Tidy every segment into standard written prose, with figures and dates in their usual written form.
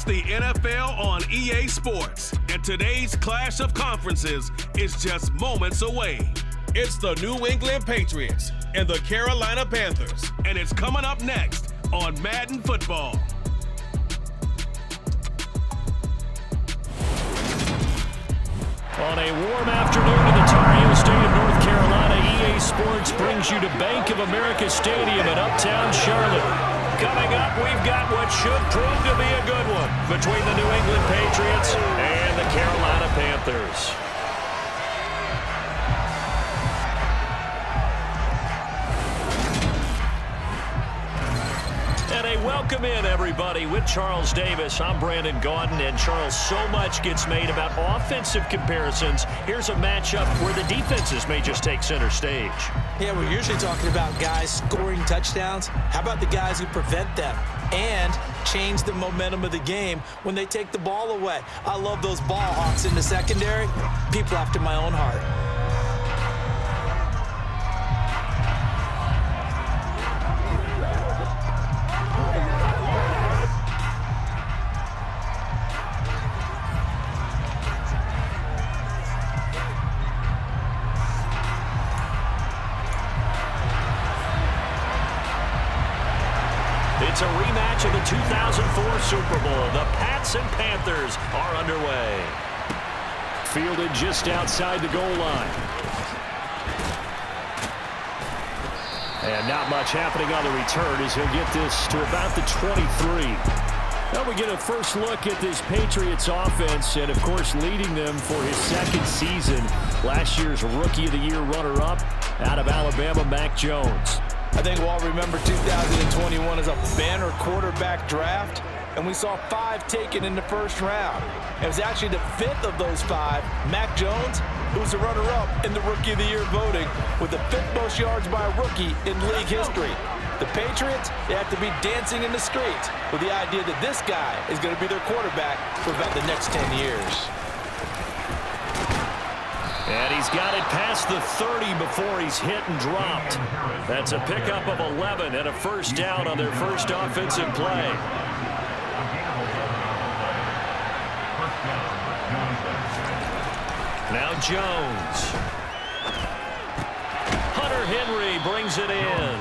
It's the NFL on EA Sports, and today's clash of conferences is just moments away. It's the New England Patriots and the Carolina Panthers, and it's coming up next on Madden Football. On a warm afternoon in the Tar Heel State of North Carolina, EA Sports brings you to Bank of America Stadium in Uptown Charlotte. Coming up, we've got what should prove to be a good one between the New England Patriots and the Carolina Panthers. And a welcome in, everybody, with Charles Davis. I'm Brandon Gaudin, and Charles, so much gets made about offensive comparisons. Here's a matchup where the defenses may just take center stage. Yeah, we're usually talking about guys scoring touchdowns. How about the guys who prevent them and change the momentum of the game when they take the ball away? I love those ball hawks in the secondary. People after my own heart. It's a rematch of the 2004 Super Bowl. The Pats and Panthers are underway. Fielded just outside the goal line. And not much happening on the return as he'll get this to about the 23. Now we get a first look at this Patriots offense, and of course leading them for his second season. Last year's Rookie of the Year runner-up out of Alabama, Mac Jones. I think we'll all remember 2021 as a banner quarterback draft, and we saw 5 taken in the first round. It was actually the 5th of those 5, Mac Jones, who was the runner-up in the Rookie of the Year voting with the 5th most yards by a rookie in league history. The Patriots, they have to be dancing in the streets with the idea that this guy is going to be their quarterback for about the next 10 years. And he's got it past the 30 before he's hit and dropped. That's a pickup of 11 and a first down on their first offensive play. Now Jones. Hunter Henry brings it in.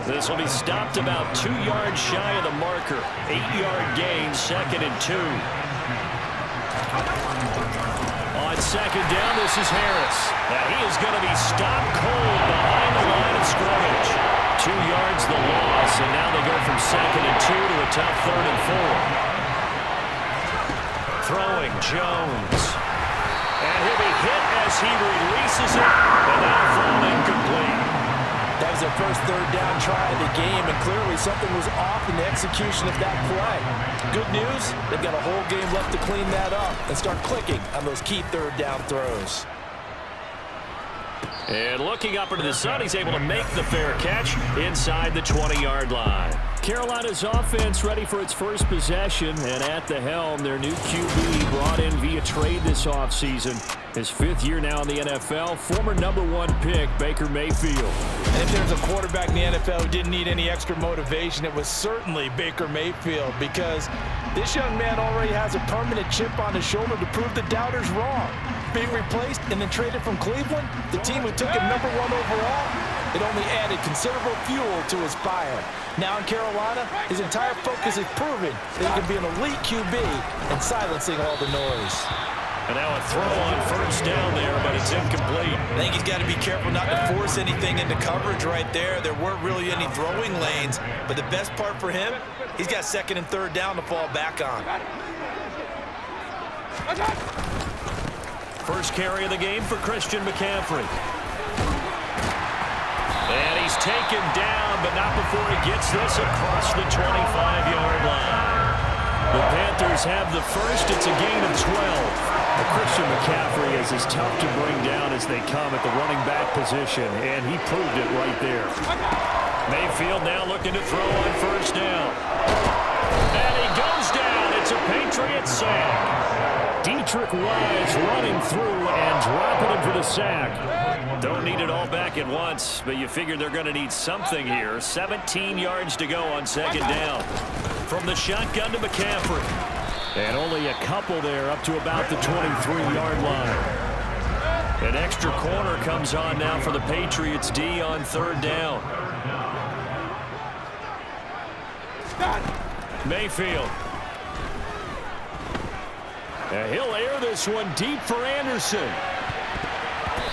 This will be stopped about 2 yards shy of the marker. 8-yard gain, 2nd and 2. On second down, this is Harris. Now he is going to be stopped cold behind the line of scrimmage. 2 yards the loss, and now they go from 2nd and 2 to a tough 3rd and 4. Throwing Jones. And he'll be hit as he releases it, and now thrown incomplete. That was their first 3rd down try of the game, and clearly something was off in the execution of that play. Good news, they've got a whole game left to clean that up and start clicking on those key 3rd down throws. And looking up into the sun, he's able to make the fair catch inside the 20-yard line. Carolina's offense ready for its first possession, and at the helm, their new QB brought in via trade this offseason. His 5th year now in the NFL, former #1 pick, Baker Mayfield. And if there's a quarterback in the NFL who didn't need any extra motivation, it was certainly Baker Mayfield, because this young man already has a permanent chip on his shoulder to prove the doubters wrong. Being replaced and then traded from Cleveland, the team who took him #1 overall, it only added considerable fuel to his fire. Now in Carolina, his entire focus is proving that he can be an elite QB and silencing all the noise. And now a throw on first down there, but it's incomplete. I think he's got to be careful not to force anything into coverage right there. There weren't really any throwing lanes, but the best part for him, he's got 2nd and 3rd down to fall back on. First carry of the game for Christian McCaffrey. And he's taken down, but not before he gets this across the 25-yard line. The Panthers have the first. It's a gain of 12. Christian McCaffrey is as tough to bring down as they come at the running back position, and he proved it right there. Mayfield now looking to throw on first down. And he goes down. It's a Patriots sack. Dietrich Wise running through and dropping him for the sack. Don't need it all back at once, but you figure they're going to need something here. 17 yards to go on second down. From the shotgun to McCaffrey. And only a couple there up to about the 23-yard line. An extra corner comes on now for the Patriots D on third down. Mayfield. And he'll air this one deep for Anderson.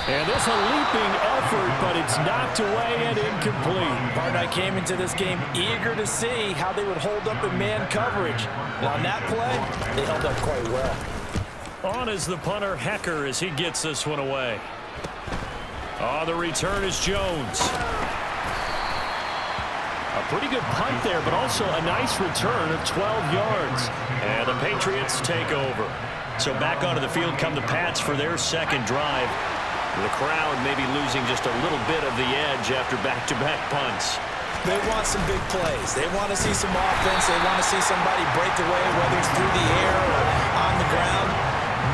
And this a leaping effort, but it's knocked away and incomplete. Partner came into this game eager to see how they would hold up in man coverage. And on that play, they held up quite well. On is the punter, Hecker, as he gets this one away. Oh, the return is Jones. A pretty good punt there, but also a nice return of 12 yards. And the Patriots take over. So back onto the field come the Pats for their second drive. The crowd maybe losing just a little bit of the edge after back-to-back punts. They want some big plays. They want to see some offense. They want to see somebody break away, whether it's through the air or on the ground.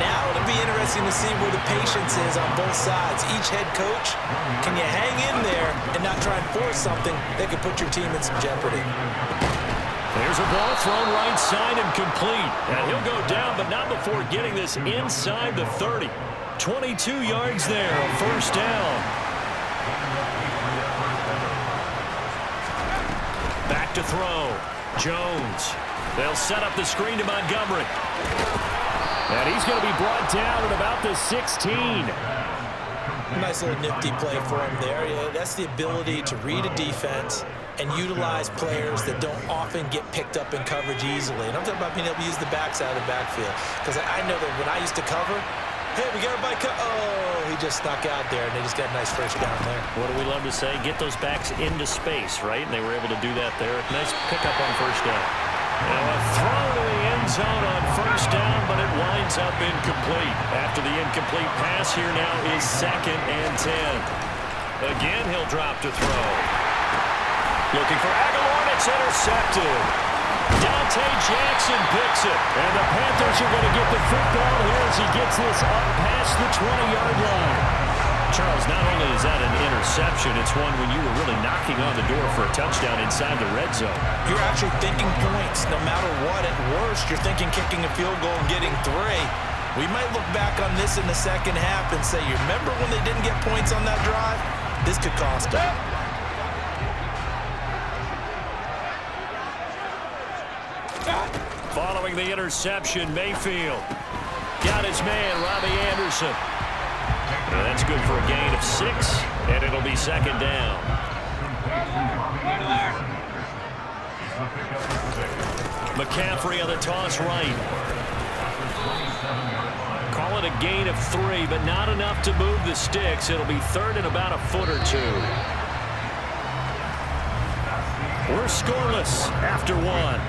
Now it'll be interesting to see where the patience is on both sides. Each head coach, can you hang in there and not try and force something that could put your team in some jeopardy? There's a ball thrown right side and complete. And he'll go down, but not before getting this inside the 30. 22 yards there, a first down. Back to throw. Jones. They'll set up the screen to Montgomery. And he's going to be brought down at about the 16. Nice little nifty play for him there. Yeah, that's the ability to read a defense and utilize players that don't often get picked up in coverage easily. And I'm talking about being able to use the backside of the backfield. Because I know that when I used to cover, hey, we got everybody oh, he just snuck out there, and they just got a nice first down there. What do we love to say? Get those backs into space, right? And they were able to do that there. Nice pickup on first down. Now a throw to the end zone on first down, but it winds up incomplete. After the incomplete pass, here now is 2nd and 10. Again, he'll drop to throw. Looking for Aguilar, and it's intercepted. Dante Jackson picks it, and the Panthers are going to get the football here as he gets this up past the 20-yard line. Charles, not only is that an interception, it's one when you were really knocking on the door for a touchdown inside the red zone. You're actually thinking points. No matter what, at worst, you're thinking kicking a field goal and getting 3. We might look back on this in the second half and say, you remember when they didn't get points on that drive? This could cost them. Following the interception, Mayfield got his man, Robbie Anderson. And that's good for a gain of 6, and it'll be 2nd down. McCaffrey on the toss right. Call it a gain of 3, but not enough to move the sticks. It'll be 3rd and about a foot or 2. We're scoreless after 1.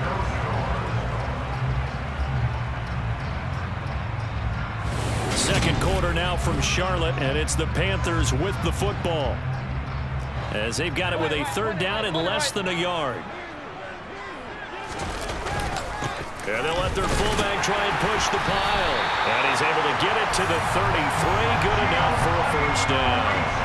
Second quarter now from Charlotte, and it's the Panthers with the football as they've got it with a 3rd down and less than a yard. And they'll let their fullback try and push the pile, and he's able to get it to the 33. Good enough for a first down.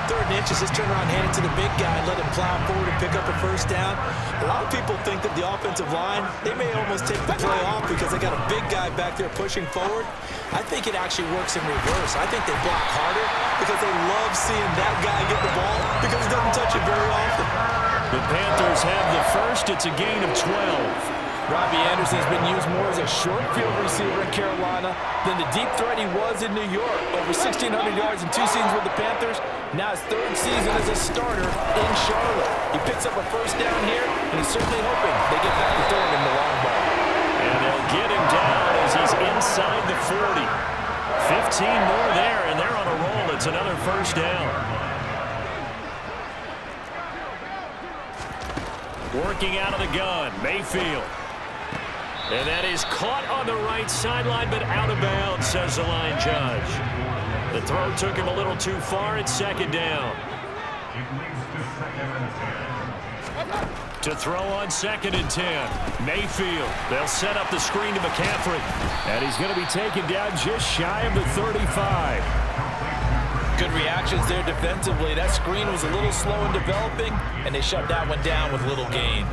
3rd and inches, just turn around, hand it to the big guy, and let him plow forward and pick up a first down. A lot of people think that the offensive line, they may almost take the play off because they got a big guy back there pushing forward. I think it actually works in reverse. I think they block harder because they love seeing that guy get the ball because he doesn't touch it very often. The Panthers have the first. It's a gain of 12. Robbie Anderson has been used more as a short field receiver in Carolina than the deep threat he was in New York. Over 1,600 yards in 2 seasons with the Panthers. Now his 3rd season as a starter in Charlotte. He picks up a first down here, and he's certainly hoping they get back to throwing him the long ball. And they'll get him down as he's inside the 40. 15 more there, and they're on a roll. It's another first down. Working out of the gun, Mayfield. And that is caught on the right sideline, but out of bounds, says the line judge. The throw took him a little too far. It's 2nd down. To throw on 2nd and 10. Mayfield. They'll set up the screen to McCaffrey. And he's going to be taken down just shy of the 35. Good reactions there defensively. That screen was a little slow in developing, and they shut that one down with little gain.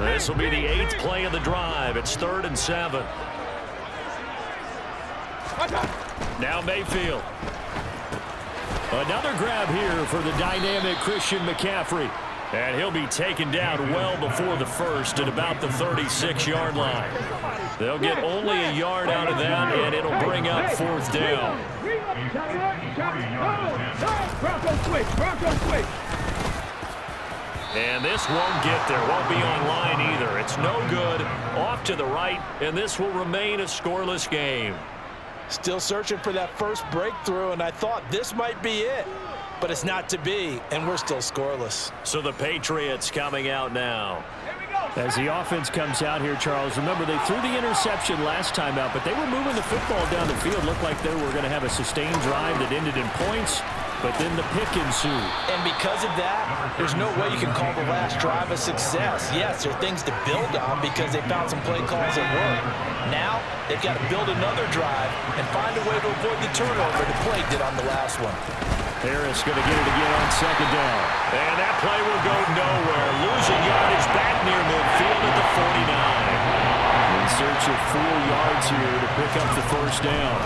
This will be the 8th play of the drive. It's 3rd and 7. Now Mayfield. Another grab here for the dynamic Christian McCaffrey. And he'll be taken down well before the first at about the 36-yard line. They'll get only a yard out of that, and it'll bring up 4th down. And this won't get there. Won't be online either. It's no good. Off to the right, and this will remain a scoreless game. Still searching for that first breakthrough, and I thought this might be it. But it's not to be, and we're still scoreless. So the Patriots coming out now. As the offense comes out here, Charles, remember they threw the interception last time out, but they were moving the football down the field. Looked like they were going to have a sustained drive that ended in points, but then the pick ensued. And because of that, there's no way you can call the last drive a success. Yes, there are things to build on because they found some play calls that work. Now, they've got to build another drive and find a way to avoid the turnover the play did on the last one. Harris going to get it again on 2nd down. And that play will go nowhere. Losing yardage back near midfield at the 49. In search of 4 yards here to pick up the 1st down.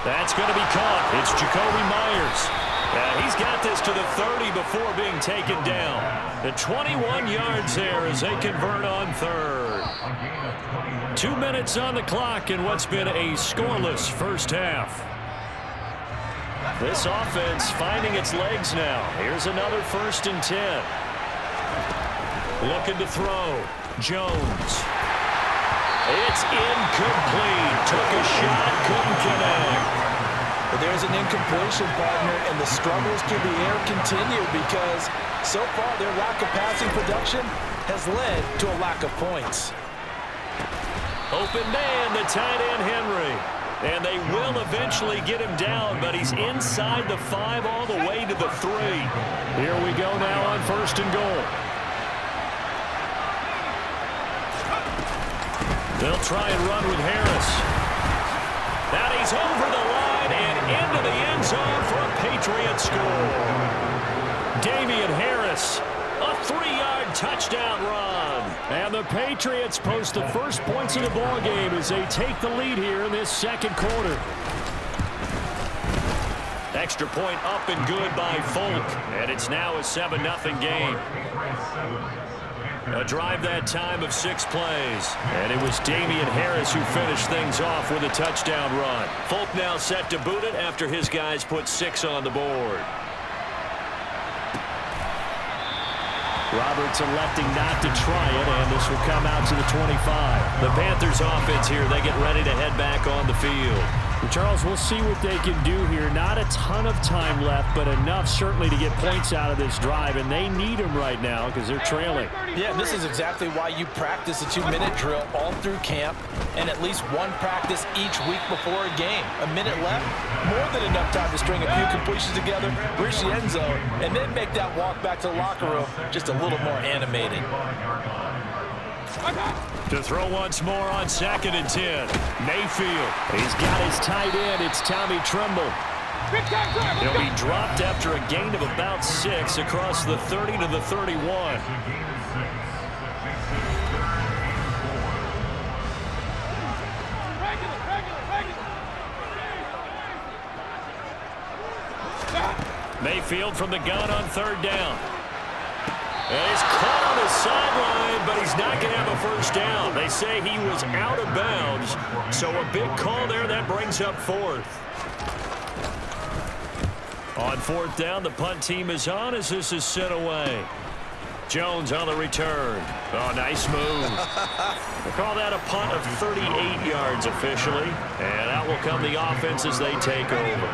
That's going to be caught. It's Jacoby Myers. He's got this to the 30 before being taken down. The 21 yards there as they convert on 3rd. 2 minutes on the clock in what's been a scoreless first half. This offense finding its legs now. Here's another 1st and 10. Looking to throw. Jones. It's incomplete. Took a shot, couldn't connect. But there's an incompletion, partner, and the struggles through the air continue because so far their lack of passing production has led to a lack of points. Open man, the tight end Henry. And they will eventually get him down, but he's inside the 5 all the way to the 3. Here we go now on 1st and goal. They'll try and run with Harris. Now he's over the line and into the end zone for a Patriot score. Damian Harris, a 3-yard touchdown run. And the Patriots post the first points of the ball game as they take the lead here in this 2nd quarter. Extra point up and good by Folk, and it's now a 7-0 game. A drive that time of 6 plays, and it was Damian Harris who finished things off with a touchdown run. Folk now set to boot it after his guys put 6 on the board. Roberts electing not to try it, and this will come out to the 25. The Panthers offense here, they get ready to head back on the field. Charles, we'll see what they can do here. Not a ton of time left, but enough certainly to get points out of this drive, and they need them right now because they're trailing. Yeah, this is exactly why you practice a 2-minute drill all through camp and at least one practice each week before a game. A minute left, more than enough time to string a few completions together, reach the end zone, and then make that walk back to the locker room just a little more animated. To throw once more on 2nd and 10. Mayfield. He's got his tight end. It's Tommy Tremble. He'll be dropped after a gain of about 6 across the 30 to the 31. Mayfield from the gun on 3rd down. And he's caught on the sideline, but he's not going to have a first down. They say he was out of bounds, so a big call there. That brings up 4th. On 4th down, the punt team is on as this is sent away. Jones on the return. Oh, nice move. We'll call that a punt of 38 yards officially, and out will come the offense as they take over.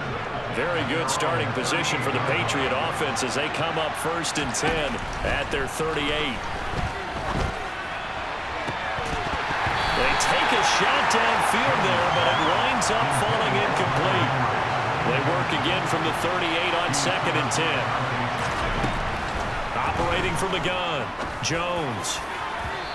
Very good starting position for the Patriot offense as they come up 1st and 10 at their 38. They take a shot downfield there, but it winds up falling incomplete. They work again from the 38 on 2nd and 10. Operating from the gun, Jones.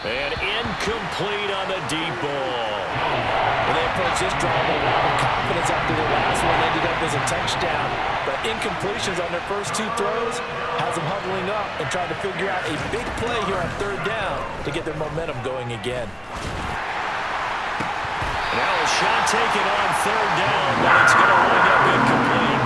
And incomplete on the deep ball. Well, they approached this drive with a lot of confidence after the last one ended up as a touchdown. But incompletions on their first two throws has them huddling up and trying to figure out a big play here on third down to get their momentum going again. Now a shot taken on third down, but it's going to wind up incomplete.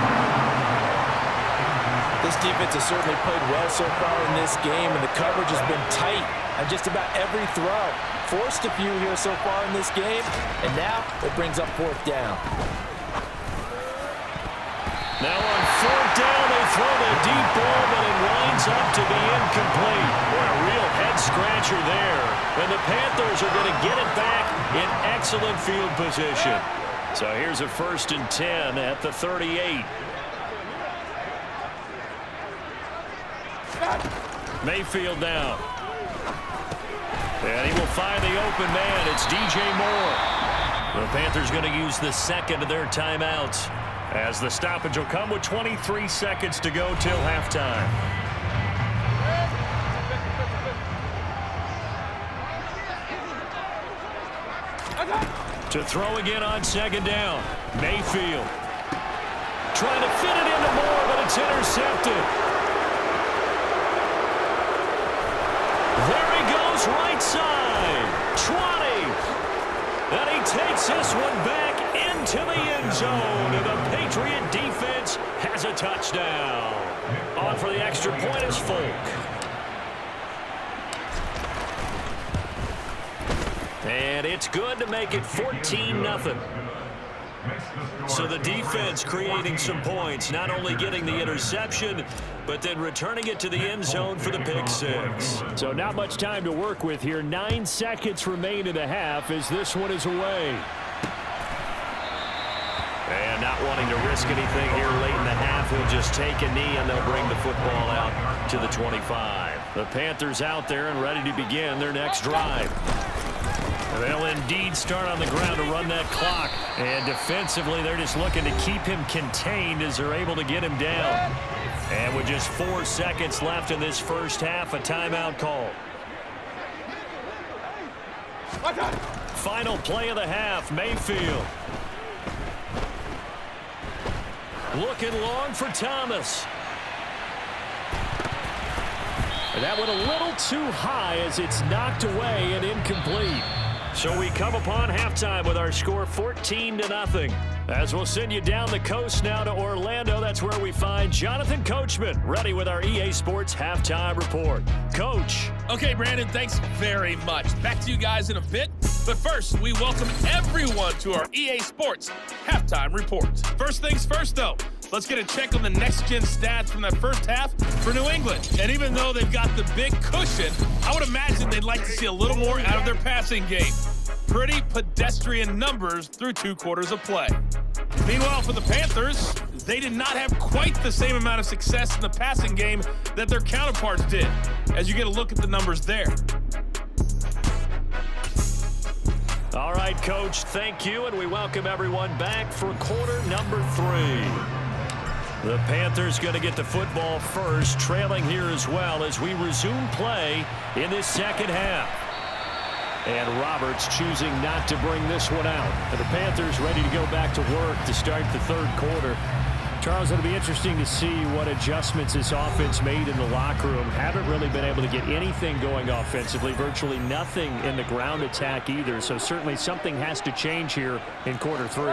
This defense has certainly played well so far in this game, and the coverage has been tight on just about every throw. Forced a few here so far in this game, and now it brings up fourth down. Now on fourth down, they throw the deep ball, but it winds up to be incomplete. What a real head-scratcher there. And the Panthers are going to get it back in excellent field position. So here's a 1st and 10 at the 38. Mayfield now. And he will find the open man. It's DJ Moore. The Panthers going to use the second of their timeouts, as the stoppage will come with 23 seconds to go till halftime. To throw again on second down. Mayfield trying to fit it into Moore, but it's intercepted. There he goes, right side. 20. And he takes this one back into the end zone. And the Patriot defense has a touchdown. On for the extra point is Folk. And it's good to make it 14-0. So the defense creating some points, not only getting the interception, but then returning it to the end zone for the pick six. So not much time to work with here. 9 seconds remain in the half as this one is away. And not wanting to risk anything here late in the half, he'll just take a knee and they'll bring the football out to the 25. The Panthers out there and ready to begin their next drive. They'll indeed start on the ground to run that clock. And defensively, they're just looking to keep him contained as they're able to get him down. And with just 4 seconds left in this first half, a timeout call. Final play of the half, Mayfield. Looking long for Thomas. And that went a little too high as it's knocked away and incomplete. So we come upon halftime with our score 14-0. As we'll send you down the coast now to Orlando, that's where we find Jonathan Coachman ready with our EA Sports Halftime Report. Coach. Okay, Brandon, thanks very much. Back to you guys in a bit. But first, we welcome everyone to our EA Sports Halftime Report. First things first, though. Let's get a check on the next-gen stats from that first half for New England. And even though they've got the big cushion, I would imagine they'd like to see a little more out of their passing game. Pretty pedestrian numbers through 2 quarters of play. Meanwhile, for the Panthers, they did not have quite the same amount of success in the passing game that their counterparts did, as you get a look at the numbers there. All right, Coach, thank you, and we welcome everyone back for quarter number 3. The Panthers going to get the football first, trailing here as well as we resume play in this second half. And Roberts choosing not to bring this one out. And the Panthers ready to go back to work to start the third quarter. Charles, it'll be interesting to see what adjustments this offense made in the locker room. Haven't really been able to get anything going offensively, virtually nothing in the ground attack either. So certainly something has to change here in quarter 3.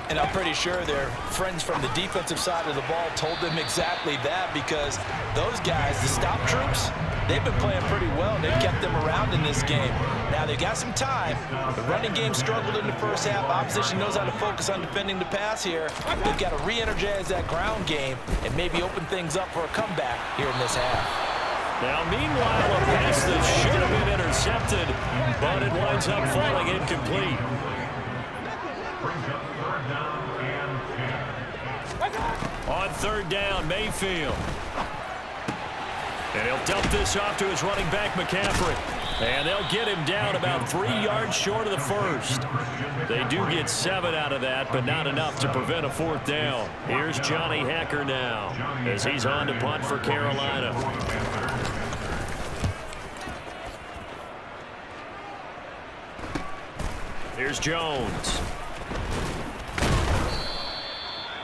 And I'm pretty sure their friends from the defensive side of the ball told them exactly that, because those guys, the stop troops, they've been playing pretty well. They've kept them around in this game. Now, they've got some time. The running game struggled in the first half. Opposition knows how to focus on defending the pass here. They've got to re-energize that ground game and maybe open things up for a comeback here in this half. Now, meanwhile, a pass that should have been intercepted, but it winds up falling incomplete. On third down, Mayfield. And he'll dump this off to his running back, McCaffrey. And they'll get him down about 3 yards short of the first. They do get 7 out of that, but not enough to prevent a fourth down. Here's Johnny Hecker now as he's on to punt for Carolina. Here's Jones.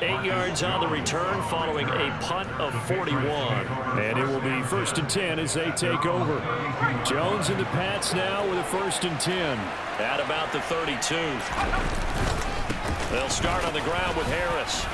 8 yards on the return following a punt of 41. And it will be 1st and 10 as they take over. Jones and the Pats now with a 1st and 10. At about the 32. They'll start on the ground with Harris.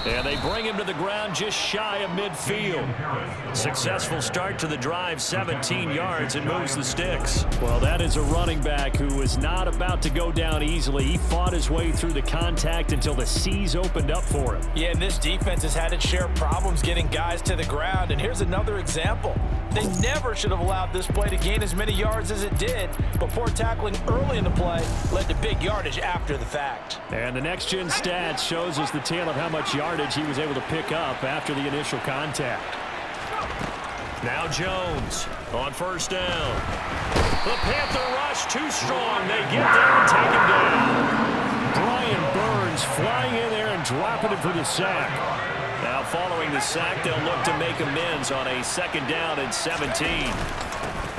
And they bring him to the ground just shy of midfield. Successful start to the drive, 17 yards, and moves the sticks. Well, that is a running back who is not about to go down easily. He fought his way through the contact until the seas opened up for him. Yeah, and this defense has had its share of problems getting guys to the ground. And here's another example. They never should have allowed this play to gain as many yards as it did, but poor tackling early in the play led to big yardage after the fact. And the next-gen stats shows us the tale of how much yardage he was able to pick up after the initial contact. Now Jones on 1st down. The Panther rush too strong. They get there and take him down. Brian Burns flying in there and dropping it for the sack. Now following the sack, they'll look to make amends on a 2nd down and 17.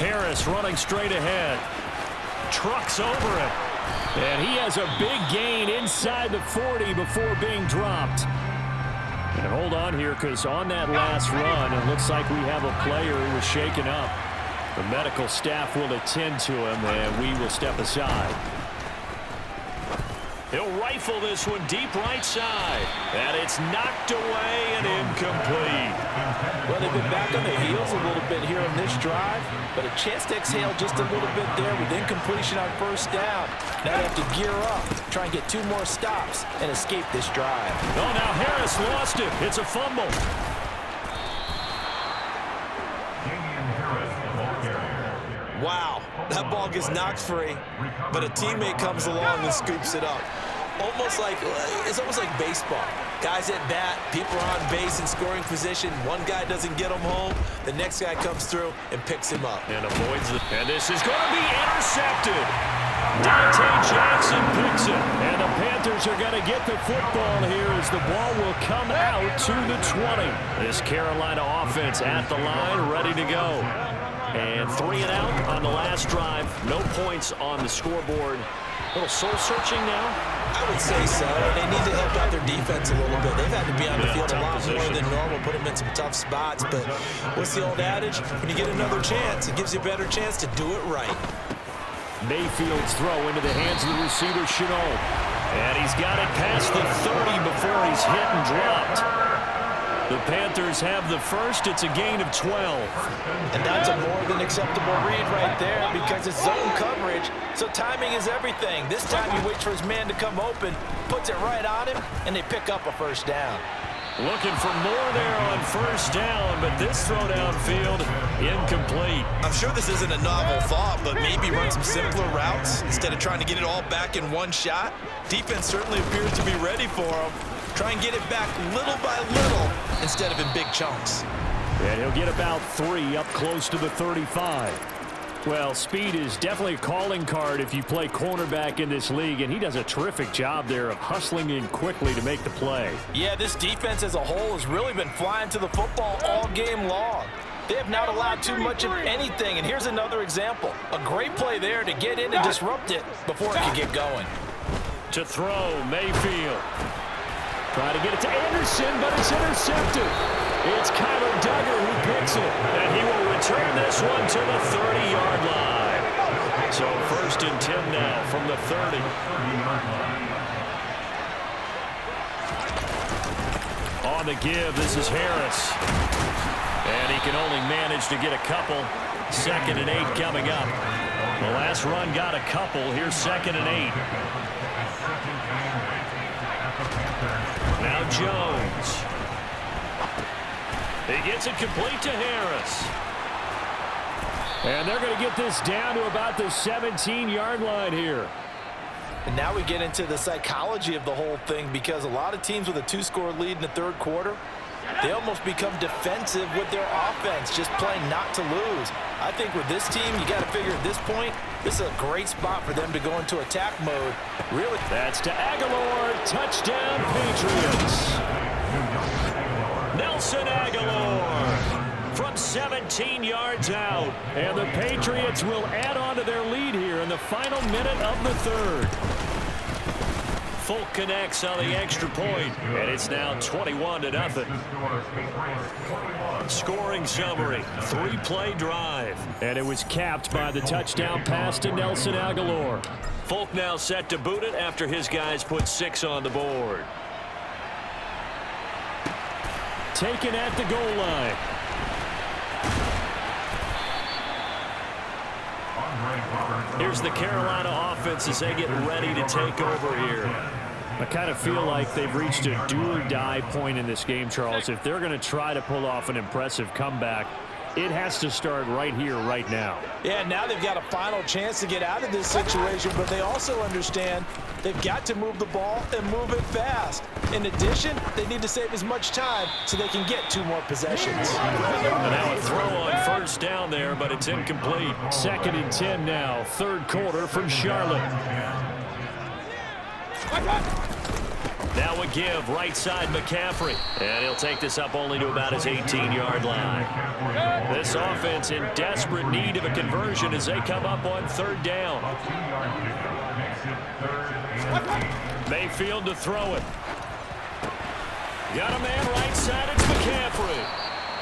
Harris running straight ahead. Trucks over it. And he has a big gain inside the 40 before being dropped. And hold on here, because on that last run, it looks like we have a player who was shaken up. The medical staff will attend to him, and we will step aside. He'll rifle this one deep right side. And it's knocked away and incomplete. Well, they've been back on their heels a little bit here on this drive, but a chance to exhale just a little bit there with incompletion on 1st down. Now they have to gear up, try and get 2 more stops, and escape this drive. Oh, now Harris lost it. It's a fumble. Wow, that ball gets knocked free, but a teammate comes along and scoops it up. It's almost like baseball. Guys at bat, people are on base in scoring position. One guy doesn't get him home, the next guy comes through and picks him up. And avoids it. And this is going to be intercepted. Dante Jackson picks it. And the Panthers are going to get the football here as the ball will come out to the 20. This Carolina offense at the line, ready to go. And 3 and out on the last drive. No points on the scoreboard. A little soul-searching now. I would say so. They need to help out their defense a little bit. They've had to be on the field a lot more than normal, put them in some tough spots. But what's the old adage? When you get another chance, it gives you a better chance to do it right. Mayfield's throw into the hands of the receiver, Chenault. And he's got it past the 30 before he's hit and dropped. The Panthers have the first. It's a gain of 12. And that's a more than acceptable read right there because it's zone coverage, so timing is everything. This time he waits for his man to come open, puts it right on him, and they pick up a 1st down. Looking for more there on 1st down, but this throw downfield, incomplete. I'm sure this isn't a novel thought, but maybe run some simpler routes instead of trying to get it all back in one shot. Defense certainly appears to be ready for him. Try and get it back little by little instead of in big chunks. And he'll get about 3 up close to the 35. Well, speed is definitely a calling card if you play cornerback in this league, and he does a terrific job there of hustling in quickly to make the play. Yeah, this defense as a whole has really been flying to the football all game long. They have not allowed too much of anything, and here's another example. A great play there to get in and disrupt it before it can get going. To throw, Mayfield. Try to get it to Anderson, but it's intercepted. It's Kyler Duggar who picks it. And he will return this one to the 30-yard line. So 1st and 10 now from the 30. On the give, this is Harris. And he can only manage to get a couple. 2nd and 8 coming up. The last run got a couple. Here's 2nd and 8. Now Jones. He gets it complete to Harris. And they're going to get this down to about the 17-yard line here. And now we get into the psychology of the whole thing because a lot of teams with a 2-score lead in the 3rd quarter, they almost become defensive with their offense, just playing not to lose. I think with this team, you got to figure at this point, this is a great spot for them to go into attack mode. Really. That's to Aguilar. Touchdown, Patriots. Nelson Aguilar from up 17 yards out. And the Patriots will add on to their lead here in the final minute of the third. Folk connects on the extra point, and it's now 21-0. Scoring summary, 3-play drive. And it was capped by the touchdown pass to Nelson Aguilar. Folk now set to boot it after his guys put 6 on the board. Taken at the goal line. Here's the Carolina offense as they get ready to take over here. I kind of feel like they've reached a do-or-die point in this game, Charles. If they're going to try to pull off an impressive comeback, it has to start right here, right now. Yeah, now they've got a final chance to get out of this situation, but they also understand they've got to move the ball and move it fast. In addition, they need to save as much time so they can get 2 more possessions. And now a throw on first down there, but it's incomplete. 2nd and 10 now, third quarter from Charlotte. Now a give, right side McCaffrey. And he'll take this up only to about his 18-yard line. This offense in desperate need of a conversion as they come up on 3rd down. Mayfield to throw it. Got a man right side, it's McCaffrey.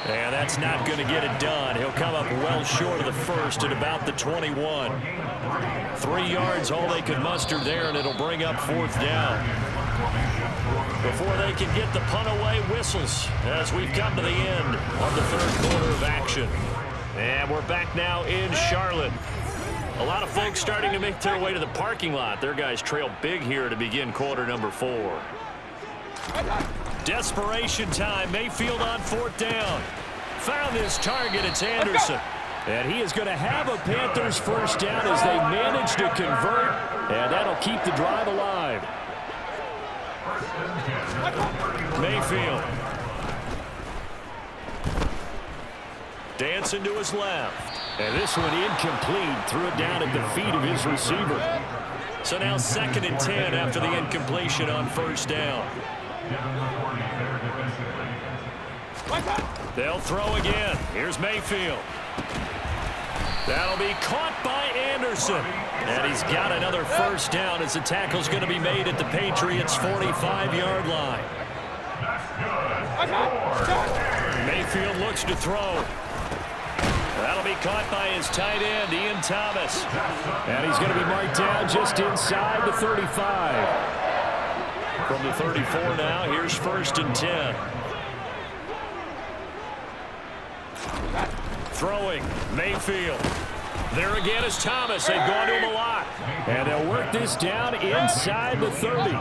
And that's not going to get it done. He'll come up well short of the first at about the 21. 3 yards, all they could muster there, and it'll bring up 4th down. Before they can get the punt away, whistles as we've come to the end of the 3rd quarter of action. And we're back now in Charlotte. A lot of folks starting to make their way to the parking lot. Their guys trail big here to begin quarter number 4. Desperation time. Mayfield on 4th down. Found his target. It's Anderson. And he is going to have a Panthers first down as they manage to convert. And that'll keep the drive alive. Mayfield. Dancing to his left. And this one incomplete. Threw it down at the feet of his receiver. So now 2nd and 10 after the incompletion on first down. They'll throw again. Here's Mayfield. That'll be caught by Anderson. And he's got another first down as the tackle's going to be made at the Patriots' 45-yard line. Mayfield looks to throw. That'll be caught by his tight end, Ian Thomas. And he's going to be marked down just inside the 35. From the 34 now, here's 1st and 10. Throwing, Mayfield. There again is Thomas. They've gone to him a lot. And they'll work this down inside the 30.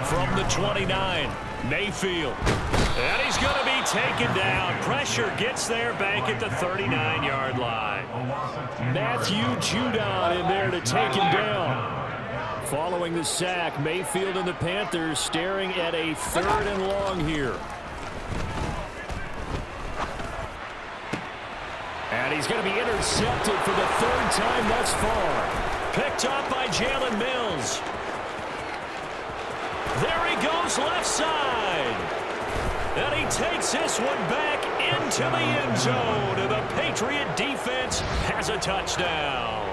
From the 29, Mayfield. And he's going to be taken down. Pressure gets there back at the 39-yard line. Matthew Judon in there to take him down. Following the sack, Mayfield and the Panthers staring at a 3rd and long here. And he's going to be intercepted for the 3rd time thus far. Picked up by Jalen Mills. There he goes left side. And he takes this one back into the end zone. And the Patriot defense has a touchdown.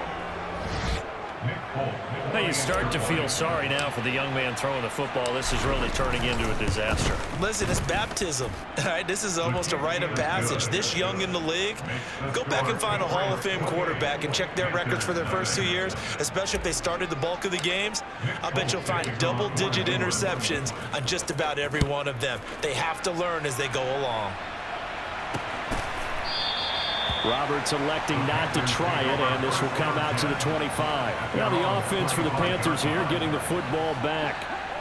Now you start to feel sorry now for the young man throwing the football. This is really turning into a disaster. Listen, it's baptism. All right, this is almost a rite of passage. This young in the league, go back and find a Hall of Fame quarterback and check their records for their first 2 years, especially if they started the bulk of the games. I bet you'll find double-digit interceptions on just about every one of them. They have to learn as they go along. Roberts electing not to try it, and this will come out to the 25. Now the offense for the Panthers here getting the football back.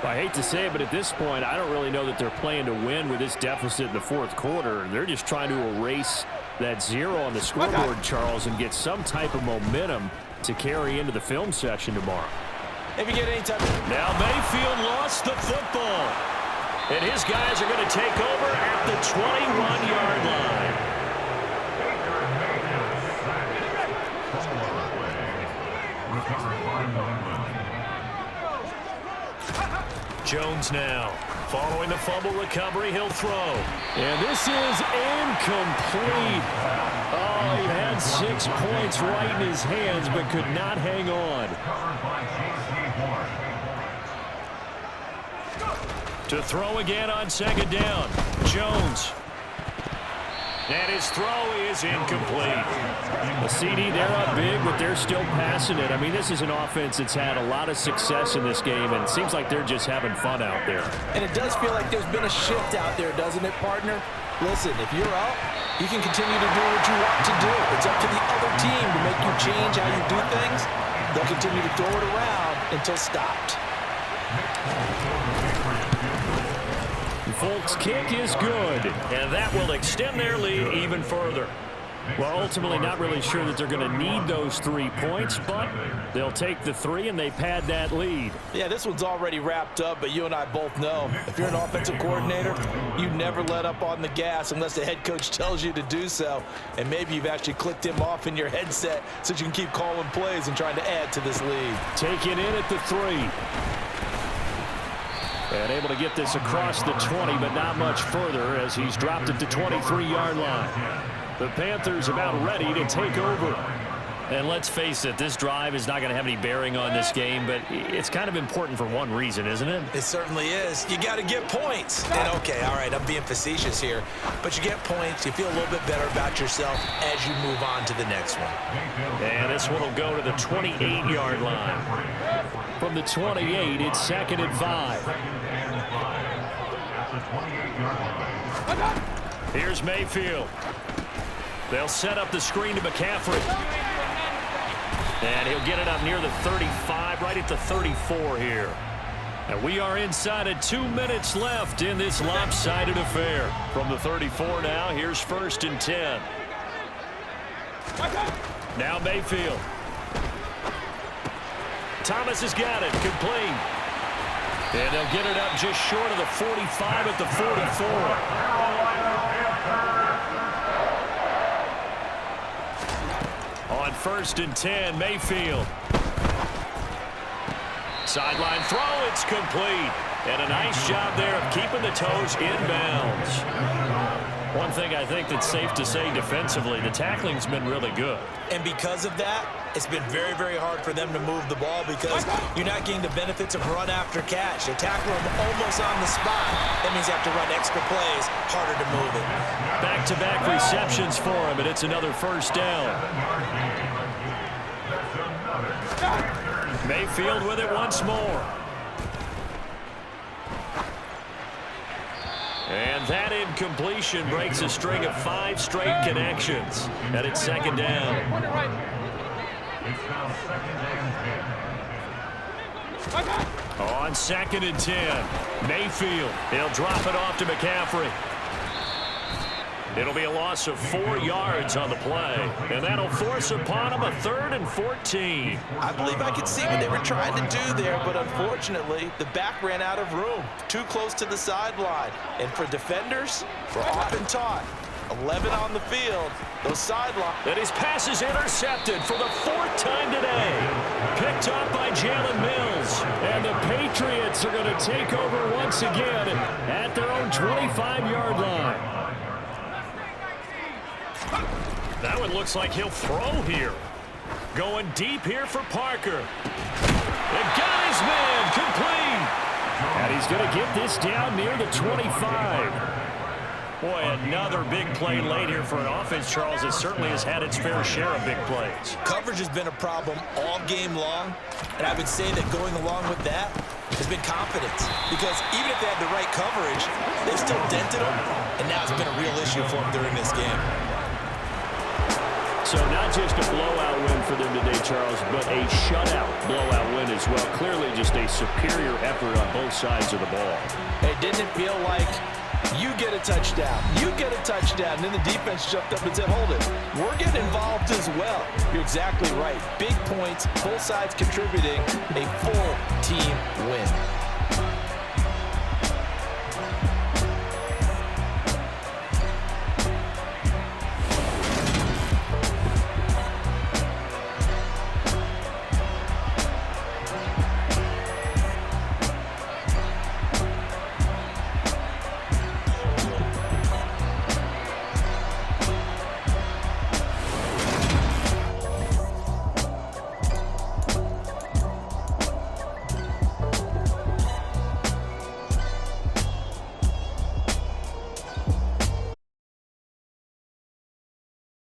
I hate to say it, but at this point, I don't really know that they're playing to win with this deficit in the 4th quarter. They're just trying to erase that 0 on the scoreboard, Charles, and get some type of momentum to carry into the film session tomorrow. If you get any time. Now Mayfield lost the football. And his guys are going to take over at the 21-yard line. Jones now. Following the fumble recovery, he'll throw. And this is incomplete. Oh, he had 6 points right in his hands, but could not hang on. To throw again on second down. Jones. And his throw is incomplete. The CD, they're up big, but they're still passing it. I mean, this is an offense that's had a lot of success in this game, and it seems like they're just having fun out there. And it does feel like there's been a shift out there, doesn't it, partner? Listen, if you're out, you can continue to do what you want to do. It's up to the other team to make you change how you do things. They'll continue to throw it around until stopped. Folks' kick is good, and that will extend their lead even further. Well, ultimately not really sure that they're going to need those 3 points, but they'll take the 3 and they pad that lead. Yeah, this one's already wrapped up, but you and I both know if you're an offensive coordinator, you never let up on the gas unless the head coach tells you to do so. And maybe you've actually clicked him off in your headset so you can keep calling plays and trying to add to this lead. Taken in at the 3. And able to get this across the 20, but not much further as he's dropped it to 23-yard line. The Panthers about ready to take over. And let's face it, this drive is not going to have any bearing on this game, but it's kind of important for one reason, isn't it? It certainly is. You got to get points. And okay, all right, I'm being facetious here, but you get points, you feel a little bit better about yourself as you move on to the next one. And this one will go to the 28-yard line. From the 28, it's 2nd and 5. Here's Mayfield. They'll set up the screen to McCaffrey. And he'll get it up near the 35, right at the 34 here. And we are inside of 2 minutes left in this lopsided affair. From the 34 now, here's 1st and 10. Now Mayfield. Thomas has got it, complete. And they'll get it up just short of the 45 at the 44. On 1st and 10, Mayfield. Sideline throw, it's complete. And a nice job there of keeping the toes inbounds. One thing I think that's safe to say defensively, the tackling's been really good. And because of that, it's been very, very hard for them to move the ball because you're not getting the benefits of run after catch. They tackle them almost on the spot. That means you have to run extra plays, harder to move it. Back-to-back receptions for him, and it's another 1st down. Mayfield with it once more. And that incompletion breaks a string of 5 straight connections. And it's 2nd down. On 2nd and 10, Mayfield. He'll drop it off to McCaffrey. It'll be a loss of 4 yards on the play. And that'll force upon him a 3rd and 14. I believe I could see what they were trying to do there, but unfortunately, the back ran out of room. Too close to the sideline. And for defenders, we're often taught, 11 on the field, those sidelines. And his pass is intercepted for the 4th time today. Picked up by Jalen Mills. And the Patriots are going to take over once again at their own 25-yard line. That one looks like he'll throw here. Going deep here for Parker. It got his man complete. And he's going to get this down near the 25. Boy, another big play late here for an offense, Charles, that certainly has had its fair share of big plays. Coverage has been a problem all game long, and I would say that going along with that has been confidence. Because even if they had the right coverage, they've still dented them, and now it's been a real issue for them during this game. So not just a blowout win for them today, Charles, but a shutout blowout win as well. Clearly just a superior effort on both sides of the ball. It didn't feel like you get a touchdown, you get a touchdown, and then the defense jumped up and said, hold it, we're getting involved as well. You're exactly right. Big points, both sides contributing, a full team